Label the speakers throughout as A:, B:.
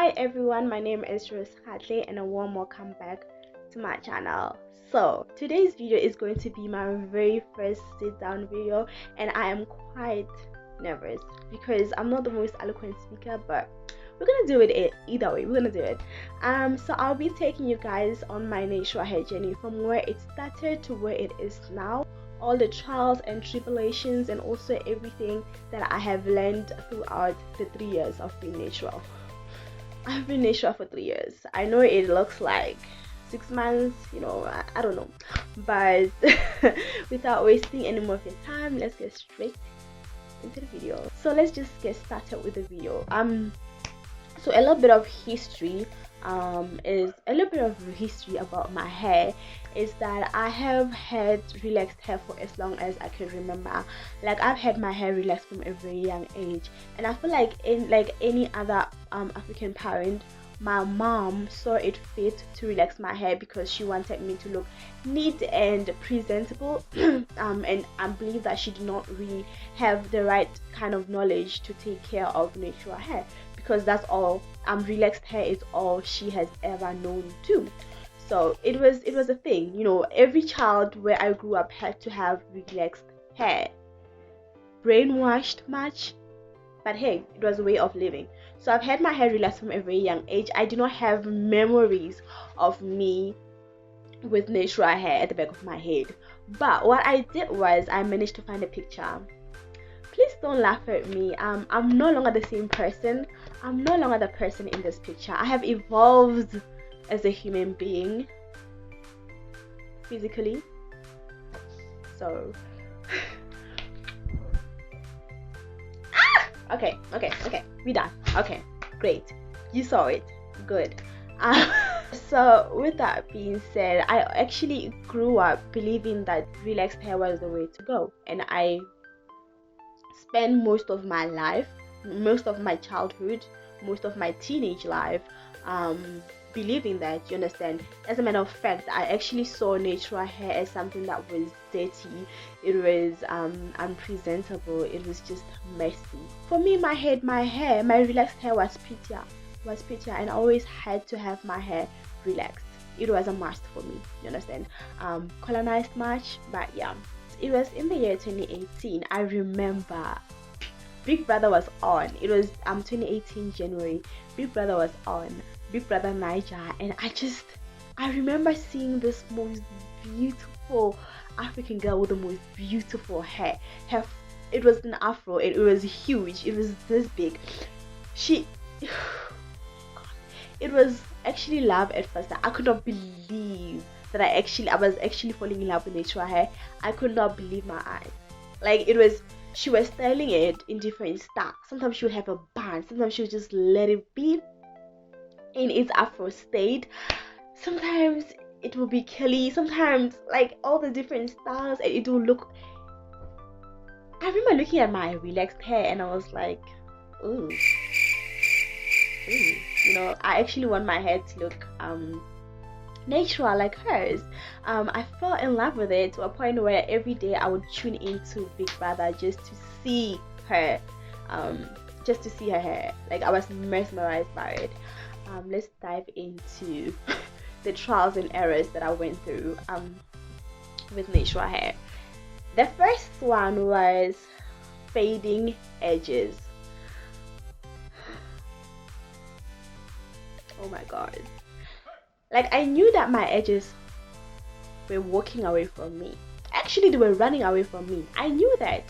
A: Hi everyone, my name is Rose Hadley and a warm welcome back to my channel. So today's video is going to be my very first sit down video, and I am quite nervous because I'm not the most eloquent speaker, but we're gonna do it either way. We're gonna do it. So I'll be taking you guys on my natural hair journey from where it started to where it is now, all the trials and tribulations, and also everything that I have learned throughout the 3 years of being natural. I've been natural for 3 years. I know it looks like 6 months, I don't know, but without wasting any more of your time, let's get straight into the video. So let's just get started with the video. So a little bit of history about my hair is that I have had relaxed hair for as long as I can remember. Like, I've had my hair relaxed from a very young age, and I feel like in any other African parent, my mom saw it fit to relax my hair because she wanted me to look neat and presentable. And I believe that she did not really have the right kind of knowledge to take care of natural hair, because that's all relaxed hair is all she has ever known to. So it was a thing, every child where I grew up had to have relaxed hair. Brainwashed much, but hey, it was a way of living. So I've had my hair relaxed from a very young age. I do not have memories of me with natural hair at the back of my head, but what I did was I managed to find a picture. Please don't laugh at me. I'm no longer the same person. I'm no longer the person in this picture. I have evolved as a human being physically. So okay, we done. Okay, great, you saw it, good. So with that being said, I actually grew up believing that relaxed hair was the way to go, and I spent most of my life, most of my childhood, most of my teenage life believing that, you understand. As a matter of fact, I actually saw natural hair as something that was dirty. It was unpresentable. It was just messy. For me, my relaxed hair was prettier, and I always had to have my hair relaxed. It was a must for me, you understand. Colonized much, but yeah. It was in the year 2018. I remember Big Brother was on. It was 2018 January. Big Brother was on. Big Brother Niger, and I remember seeing this most beautiful African girl with the most beautiful hair. It was an afro. It was huge. It was this big. It was actually love at first. I could not believe that I was actually falling in love with natural hair. I could not believe my eyes. Like, she was styling it in different styles. Sometimes she would have a bun. Sometimes she would just let it be in its afro state. Sometimes it will be curly. Sometimes, like, all the different styles, and it will look. I remember looking at my relaxed hair and I was like, ooh. I actually want my hair to look natural like hers. I fell in love with it to a point where every day I would tune into Big Brother just to see her hair. Like, I was mesmerized by it. Let's dive into the trials and errors that I went through with natural hair. The first one was fading edges. Oh my god. Like, I knew that my edges were walking away from me. Actually, they were running away from me. I knew that.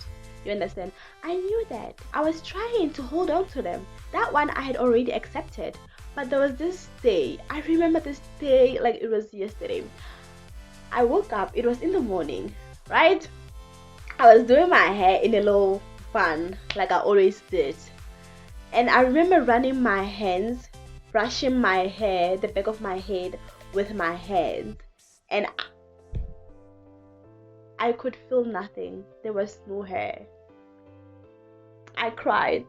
A: You understand? I knew that. I was trying to hold on to them. That one I had already accepted. But there was this day. I remember this day like it was yesterday. I woke up. It was in the morning, right? I was doing my hair in a little bun like I always did. And I remember running my hands, brushing my hair, the back of my head with my hands, and I could feel nothing. There was no hair. I cried.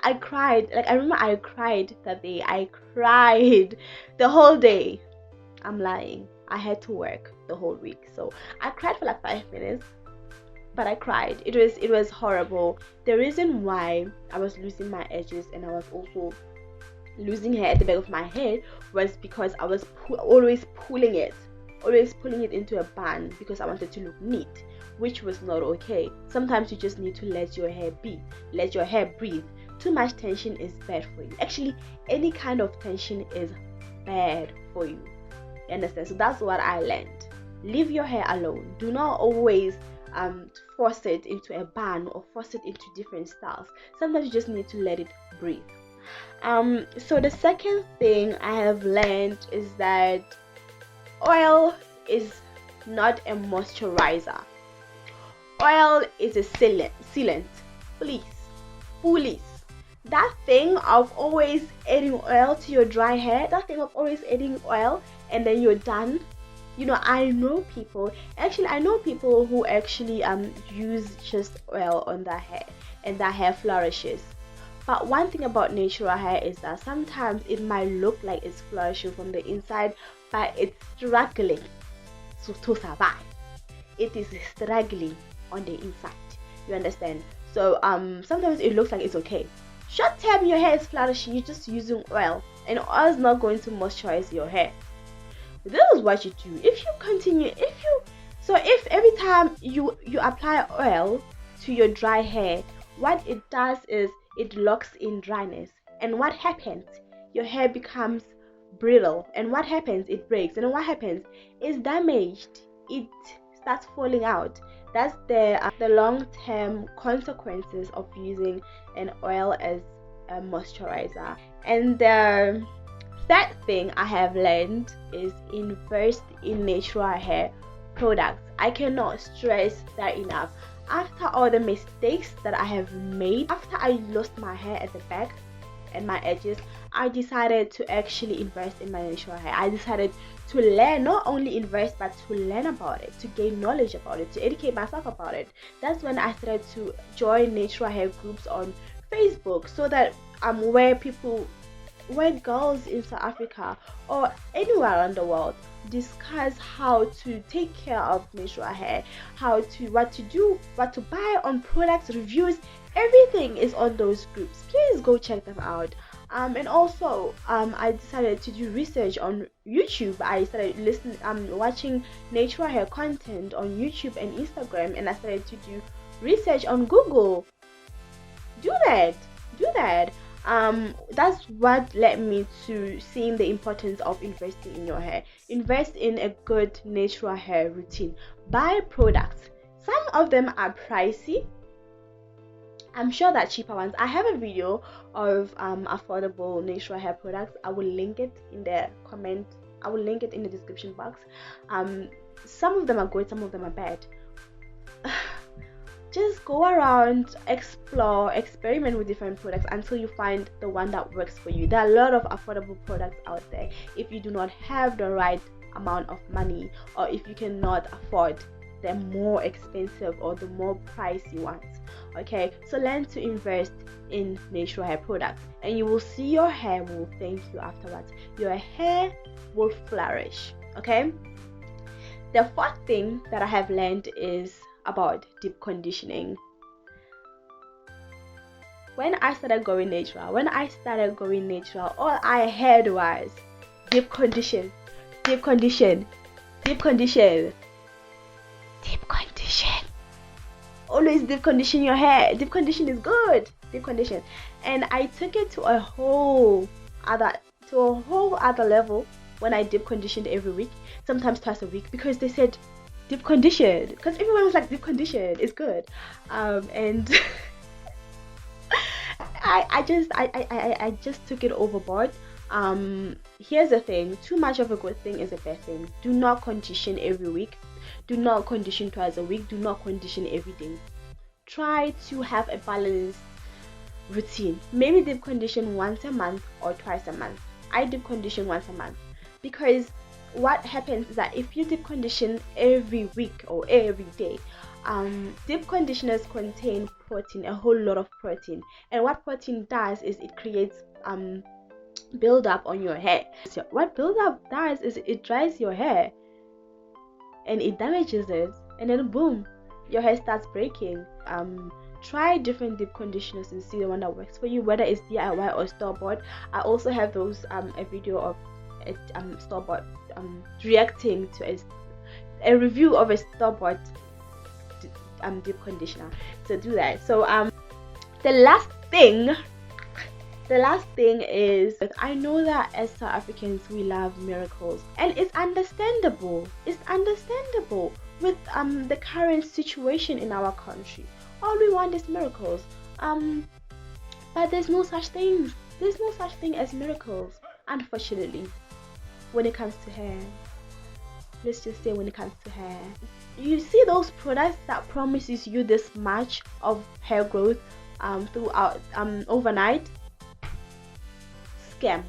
A: I cried. Like, I remember I cried that day. I cried the whole day. I'm lying. I had to work the whole week, so I cried for like 5 minutes. But I cried. It was horrible. The reason why I was losing my edges and I was also losing hair at the back of my head was because I was always pulling it into a bun because I wanted to look neat, which was not okay. Sometimes you just need to let your hair be, let your hair breathe. Too much tension is bad for you. Actually, any kind of tension is bad for you. You understand? So that's what I learned. Leave your hair alone. Do not always force it into a bun or force it into different styles. Sometimes you just need to let it breathe. So the second thing I have learned is that oil is not a moisturizer. Oil is a sealant. Please. That thing of always adding oil to your dry hair, that thing of always adding oil and then you're done. I know people who actually use just oil on their hair and their hair flourishes. But one thing about natural hair is that sometimes it might look like it's flourishing from the inside, but it's struggling to survive. It is struggling on the inside. You understand? So sometimes it looks like it's okay. Short term your hair is flourishing, you're just using oil, and oil is not going to moisturize your hair. This is what you do. If every time you apply oil to your dry hair, what it does is it locks in dryness, and what happens? Your hair becomes brittle, and what happens? It breaks, and what happens? It's damaged. It starts falling out. That's the long-term consequences of using an oil as a moisturizer. And the third thing I have learned is invest in natural hair products. I cannot stress that enough. After all the mistakes that I have made, after I lost my hair at the back and my edges, I decided to actually invest in my natural hair. I decided to learn, not only invest, but to learn about it, to gain knowledge about it, to educate myself about it. That's when I started to join natural hair groups on Facebook, so that where girls in South Africa or anywhere around the world discuss how to take care of natural hair, what to do, what to buy on products, reviews. Everything is on those groups. Please go check them out. And also I decided to do research on YouTube. I started watching natural hair content on YouTube and Instagram, and I started to do research on Google. Do that. That's what led me to seeing the importance of investing in your hair. Invest in a good natural hair routine. Buy products. Some of them are pricey. I'm sure that cheaper ones. I have a video of affordable natural hair products. I will link it in the comment. I will link it in the description box. Some of them are good, some of them are bad. Just go around, explore, experiment with different products until you find the one that works for you. There are a lot of affordable products out there. If you do not have the right amount of money, or if you cannot afford the more expensive or the more pricey ones, okay, so learn to invest in natural hair products, and you will see your hair will thank you afterwards. Your hair will flourish. Okay, the fourth thing that I have learned is about deep conditioning. When I started going natural, all I heard was deep condition. Always deep condition your hair. Deep condition is good. Deep condition. And I took it to a whole other level when I deep conditioned every week, sometimes twice a week, because they said deep condition, because everyone was like, deep condition is good. And I just took it overboard. Here's the thing, too much of a good thing is a bad thing. Do not condition every week. Do not condition twice a week. Do not condition every day. Try to have a balanced routine. Maybe deep condition once a month or twice a month. I deep condition once a month, because what happens is that if you deep condition every week or every day, deep conditioners contain protein, a whole lot of protein, and what protein does is it creates build up on your hair. So what build up does is it dries your hair and it damages it, and then boom, your hair starts breaking. try different deep conditioners and see the one that works for you, whether it's DIY or store-bought. I also have those a video of it store-bought reacting to a review of a store-bought deep conditioner. So do that. So the last thing is, I know that as South Africans we love miracles, and it's understandable with the current situation in our country. All we want is miracles, but there's no such thing as miracles, unfortunately, when it comes to hair. Let's just say when it comes to hair, you see those products that promises you this much of hair growth throughout overnight. Scam.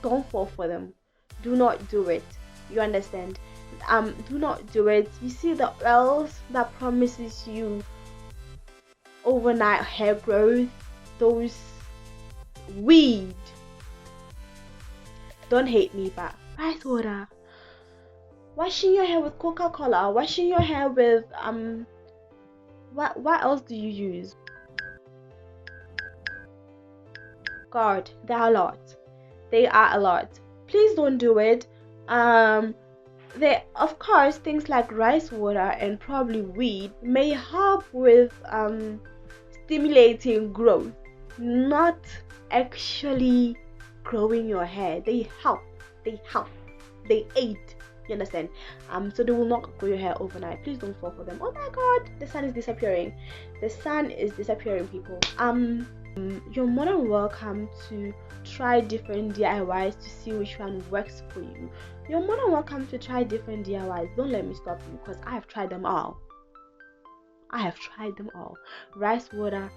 A: Don't fall for them. Do not do it. You understand? Do not do it. You see the oils that promises you overnight hair growth, those weed. Don't hate me, but rice water, washing your hair with Coca-Cola, washing your hair with what else do you use? God, there are a lot. They are a lot. Please don't do it. There, of course, things like rice water and probably weed may help with stimulating growth, not actually growing your hair. They help. They aid. You understand? So they will not grow your hair overnight. Please don't fall for them. Oh my God, the sun is disappearing. The sun is disappearing, people. You're more than welcome to try different DIYs to see which one works for you. You're more than welcome to try different DIYs. Don't let me stop you, because I have tried them all. Rice water,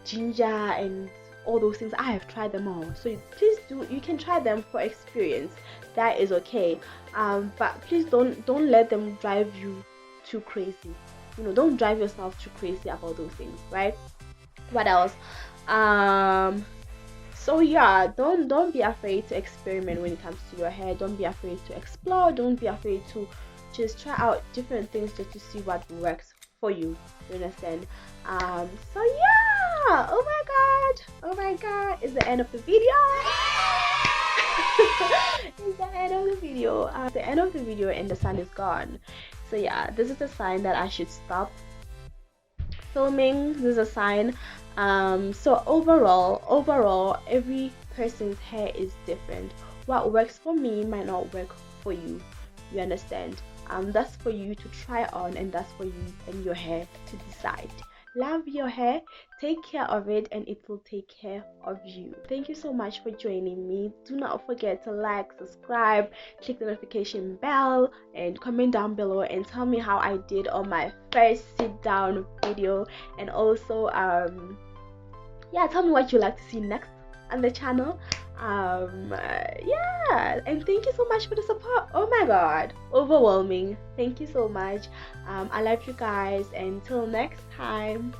A: ginger, and all those things. I have tried them all. So please do. You can try them for experience. That is okay. But please don't let them drive you too crazy. Don't drive yourself too crazy about those things, right? What else? So yeah, don't be afraid to experiment when it comes to your hair. Don't be afraid to explore. Don't be afraid to just try out different things just to see what works for you. You understand? So yeah, oh my god, it's the end of the video. It's the end of the video. The end of the video, and the sun is gone. So yeah, this is a sign that I should stop filming. This is a sign. So overall, every person's hair is different. What works for me might not work for you. You understand? That's for you to try on, and that's for you and your hair to decide. Love your hair, take care of it, and it will take care of you. Thank you so much for joining me. Do not forget to like, subscribe, click the notification bell, and comment down below and tell me how I did on my first sit down video. And also yeah, tell me what you'd like to see next on the channel. Yeah, and thank you so much for the support. Oh my god, overwhelming. Thank you so much. I love you guys. Until next time.